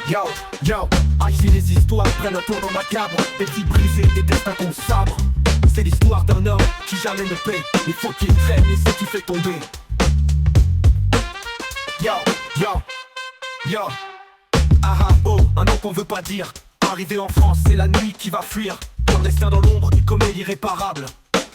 Yo, yo, ici les histoires prennent un tournant macabre. Des vies brisées, des destins qu'on sabre. C'est l'histoire d'un homme qui jamais ne paie. Il faut qu'il traîne et c'est qui fait tomber. Yo, yo, yo. Ah ah oh, un nom qu'on veut pas dire. Arrivé en France, c'est la nuit qui va fuir. Clandestin dans l'ombre, il commet l'irréparable.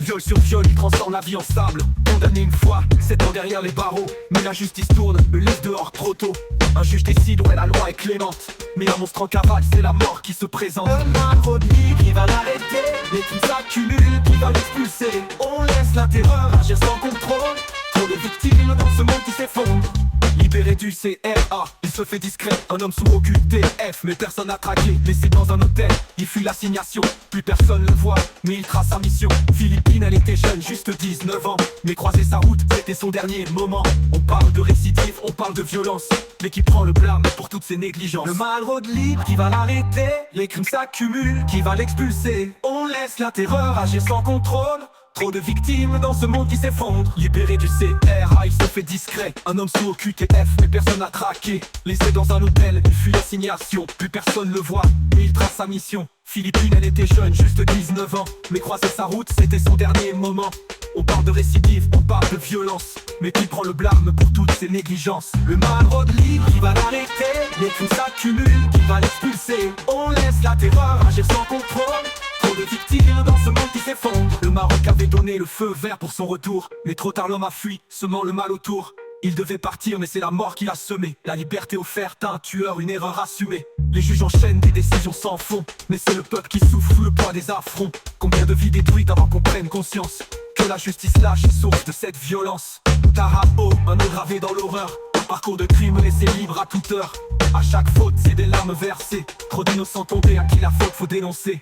Viol sur viol, il transforme la vie en sable. Condamné une fois, 7 ans derrière les barreaux. Mais la justice tourne, le laisse dehors trop tôt. Un juge décide, ouais la loi est clémente. Mais un monstre en cavale, c'est la mort qui se présente. Un macronique qui va l'arrêter. Les crimes s'accumulent, qui va l'expulser. On laisse la terreur agir sans contrôle. Trop de victimes dans ce monde qui s'effondre. Libéré du CRA, il se fait discret. Un homme sous OQTF, mais personne n'a traqué. Laissé dans un hôtel, il fuit l'assignation. Plus personne le voit, mais il trace sa mission. Philippine, elle était jeune, juste 19 ans. Mais croiser sa route, c'était son dernier moment. On parle de récidive, on parle de violence. Mais qui prend le blâme pour toutes ces négligences? Le malraux de libre qui va l'arrêter. Les crimes s'accumulent, qui va l'expulser. On laisse la terreur agir sans contrôle. Trop de victimes dans ce monde qui s'effondre. Libéré du CRA, il se fait discret. Un homme sous OQTF, mais personne n'a traqué. Laissé dans un hôtel, il fuit l'assignation. Plus personne le voit, mais il trace sa mission. Philippine, elle était jeune, juste 19 ans. Mais croiser sa route, c'était son dernier moment. On parle de récidive, on parle de violence. Mais qui prend le blâme pour toutes ces négligences? Le malraux de libre qui va l'arrêter. Les crimes s'accumulent, qui va l'expulser. On laisse la terreur agir sans contrôle. Trop de victimes dans ce monde qui s'effondre. Le Maroc avait donné le feu vert pour son retour. Mais trop tard l'homme a fui, semant le mal autour. Il devait partir mais c'est la mort qui l'a semé. La liberté offerte à un tueur, une erreur assumée. Les juges enchaînent, des décisions sans fond. Mais c'est le peuple qui souffre le poids des affronts. Combien de vies détruites avant qu'on prenne conscience que la justice lâche est source de cette violence. Tarabo, un nom gravé dans l'horreur. Un parcours de crime laissé libre à toute heure. À chaque faute c'est des larmes versées. Trop d'innocents tombés, à qui la faute faut dénoncer.